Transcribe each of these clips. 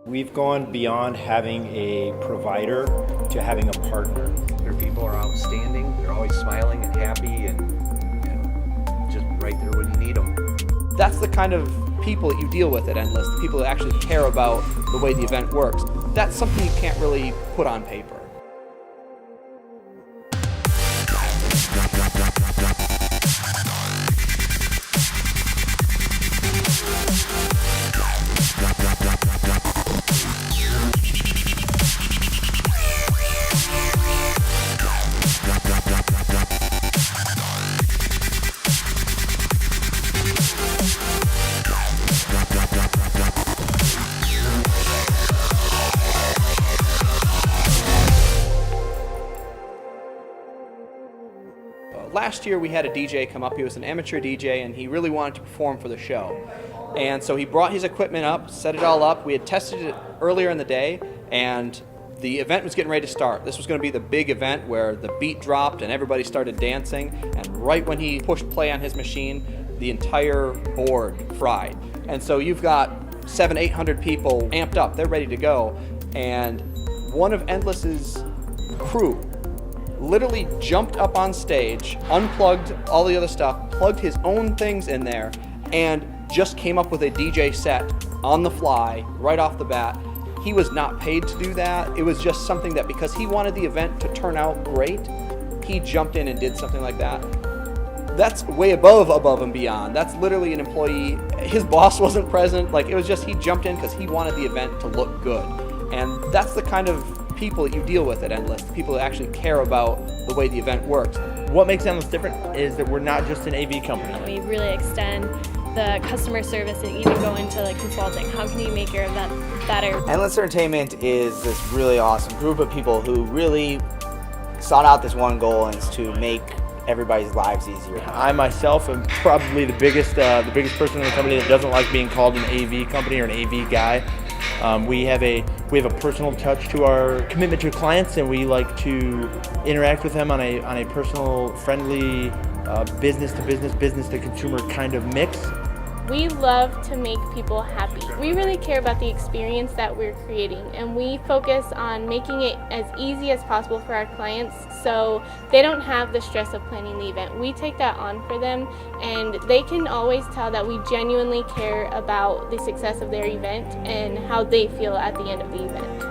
We've gone beyond having a provider to having a partner. Their people are outstanding. They're always smiling and happy and just right there when you need them. That's the kind of people that you deal with at Endless, the people that actually care about the way the event works. That's something you can't really put on paper. Last year we had a DJ come up. He was an amateur DJ and he really wanted to perform for the show. And so he brought his equipment up, set it all up. We had tested it earlier in the day and the event was getting ready to start. This was going to be the big event where the beat dropped and everybody started dancing, and right when he pushed play on his machine, the entire board fried. And so you've got 700-800 people amped up, they're ready to go, and one of Endless's crew literally jumped up on stage, unplugged all the other stuff, plugged his own things in there, and just came up with a DJ set on the fly, right off the bat. He was not paid to do that. It was just something that because he wanted the event to turn out great, he jumped in and did something like that. That's way above and beyond. That's literally an employee. His boss wasn't present. Like, it was just he jumped in because he wanted the event to look good. And that's the kind of people that you deal with at Endless, the people that actually care about the way the event works. What makes Endless different is that we're not just an AV company. We really extend the customer service and even go into like consulting. How can you make your event better? Endless Entertainment is this really awesome group of people who really sought out this one goal, and it's to make everybody's lives easier. I myself am probably the biggest person in the company that doesn't like being called an AV company or an AV guy. We have a personal touch to our commitment to clients, and we like to interact with them on a personal, friendly, business to business, business to consumer kind of mix. We love to make people happy. We really care about the experience that we're creating, and we focus on making it as easy as possible for our clients so they don't have the stress of planning the event. We take that on for them, and they can always tell that we genuinely care about the success of their event and how they feel at the end of the event.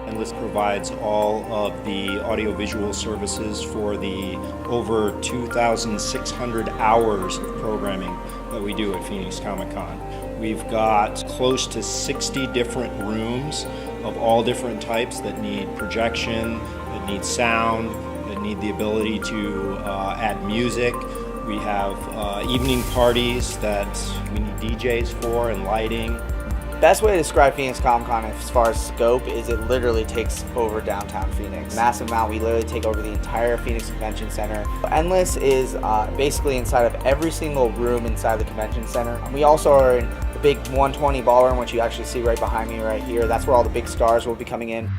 Endless provides all of the audiovisual services for the over 2,600 hours of programming that we do at Phoenix Comicon. We've got close to 60 different rooms of all different types that need projection, that need sound, that need the ability to add music. We have evening parties that we need DJs for and lighting. Best way to describe Phoenix Comicon as far as scope is it literally takes over downtown Phoenix. Massive amount. We literally take over the entire Phoenix Convention Center. Endless is basically inside of every single room inside the convention center. We also are in the big 120 ballroom, which you actually see right behind me right here. That's where all the big stars will be coming in.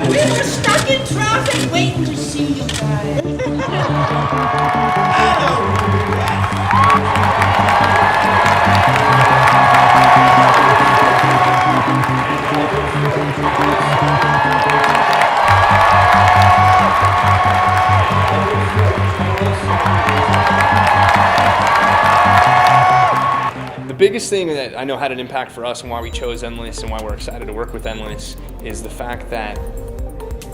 We were stuck in traffic waiting to see you guys. The biggest thing that I know had an impact for us and why we chose Endless and why we're excited to work with Endless is the fact that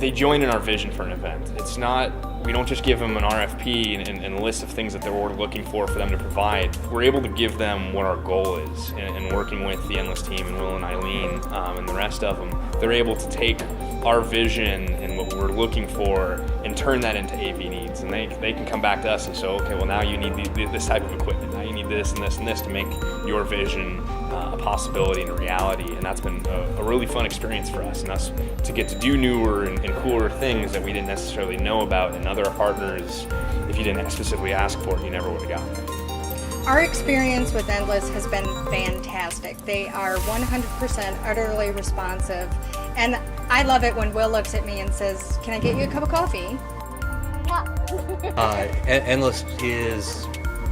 they join in our vision for an event. It's not, we don't just give them an RFP and a list of things that we're looking for them to provide. We're able to give them what our goal is, and working with the Endless team and Will and Eileen and the rest of them, they're able to take our vision and what we're looking for and turn that into AV needs. And they can come back to us and say, okay, well now you need this type of equipment, now you need this and this and this to make your vision a possibility and a reality. And that's been a really fun experience for us, and us to get to do newer and cooler things that we didn't necessarily know about, and other partners, if you didn't specifically ask for it, you never would have gotten. Our experience with Endless has been fantastic. They are 100% utterly responsive, and I love it when Will looks at me and says, "Can I get you a cup of coffee?" Endless is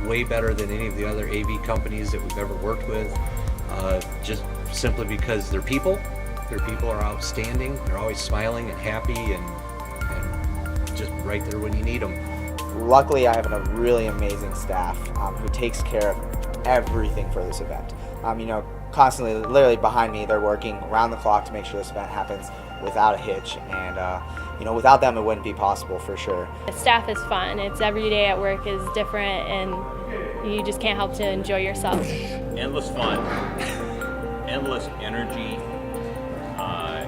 way better than any of the other AV companies that we've ever worked with, just simply because their people are outstanding. They're always smiling and happy and just right there when you need them. Luckily, I have a really amazing staff who takes care of everything for this event. Constantly, literally behind me, they're working around the clock to make sure this event happens without a hitch. And without them, it wouldn't be possible for sure. The staff is fun. It's every day at work is different, and you just can't help to enjoy yourself. Endless fun, endless energy,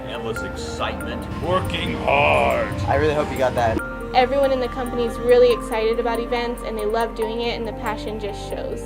endless excitement. Working hard. I really hope you got that. Everyone in the company is really excited about events and they love doing it, and the passion just shows.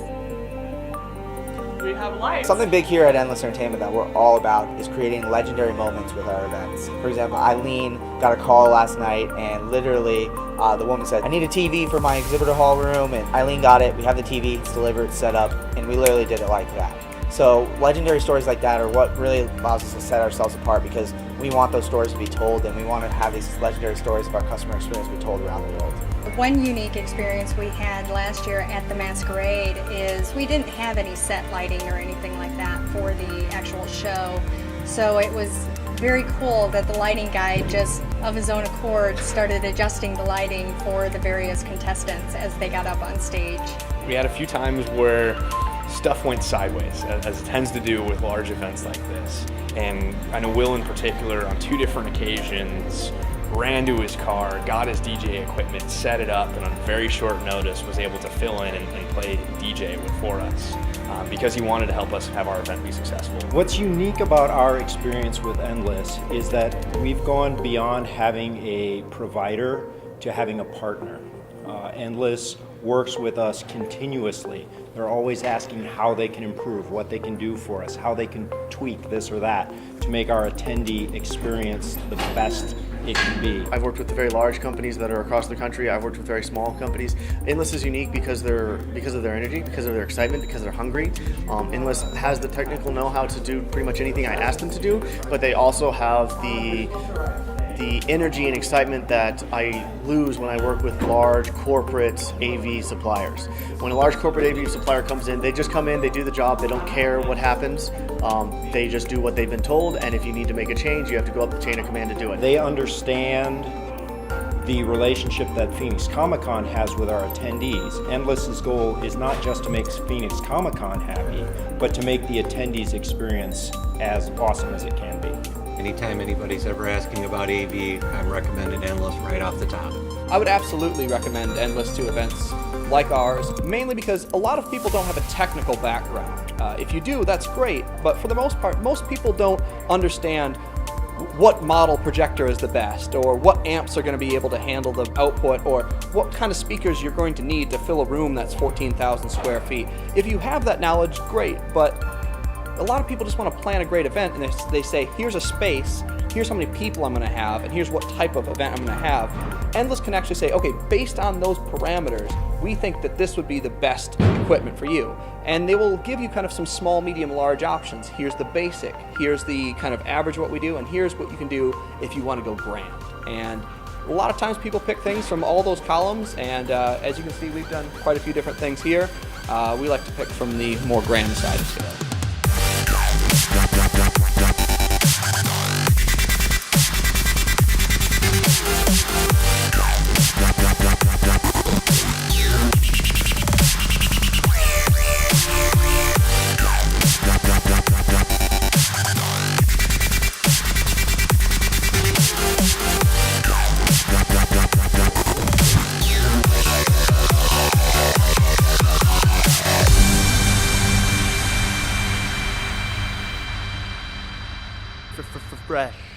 We have lights. Something big here at Endless Entertainment that we're all about is creating legendary moments with our events. For example, Eileen got a call last night and literally the woman said, I need a TV for my exhibitor hall room, and Eileen got it. We have the TV, it's delivered, it's set up, and we literally did it like that. So legendary stories like that are what really allows us to set ourselves apart, because we want those stories to be told, and we want to have these legendary stories of our customer experience be told around the world. One unique experience we had last year at the Masquerade is we didn't have any set lighting or anything like that for the actual show. So it was very cool that the lighting guy just of his own accord started adjusting the lighting for the various contestants as they got up on stage. We had a few times where stuff went sideways, as it tends to do with large events like this. And I know Will in particular, on 2 different occasions, ran to his car, got his DJ equipment, set it up, and on very short notice was able to fill in and play DJ for us because he wanted to help us have our event be successful. What's unique about our experience with Endless is that we've gone beyond having a provider to having a partner. Endless works with us continuously. They're always asking how they can improve, what they can do for us, how they can tweak this or that to make our attendee experience the best it can be. I've worked with very large companies that are across the country. I've worked with very small companies. Endless is unique because of their energy, because of their excitement, because they're hungry. Endless has the technical know-how to do pretty much anything I ask them to do, but they also have the energy and excitement that I lose when I work with large corporate AV suppliers. When a large corporate AV supplier comes in, they just come in, they do the job, they don't care what happens. They just do what they've been told, and if you need to make a change, you have to go up the chain of command to do it. They understand the relationship that Phoenix Comicon has with our attendees. Endless's goal is not just to make Phoenix Comicon happy, but to make the attendees' experience as awesome as it can be. Anytime anybody's ever asking about AV, I'm recommending Endless right off the top. I would absolutely recommend Endless to events like ours, mainly because a lot of people don't have a technical background. If you do, that's great, but for the most part, most people don't understand what model projector is the best, or what amps are going to be able to handle the output, or what kind of speakers you're going to need to fill a room that's 14,000 square feet. If you have that knowledge, great, but a lot of people just want to plan a great event, and they say, here's a space, here's how many people I'm going to have, and here's what type of event I'm going to have. Endless can actually say, okay, based on those parameters, we think that this would be the best equipment for you. And they will give you kind of some small, medium, large options. Here's the basic, here's the kind of average what we do, and here's what you can do if you want to go grand. And a lot of times people pick things from all those columns, and as you can see, we've done quite a few different things here. We like to pick from the more grand side of scale. Fresh.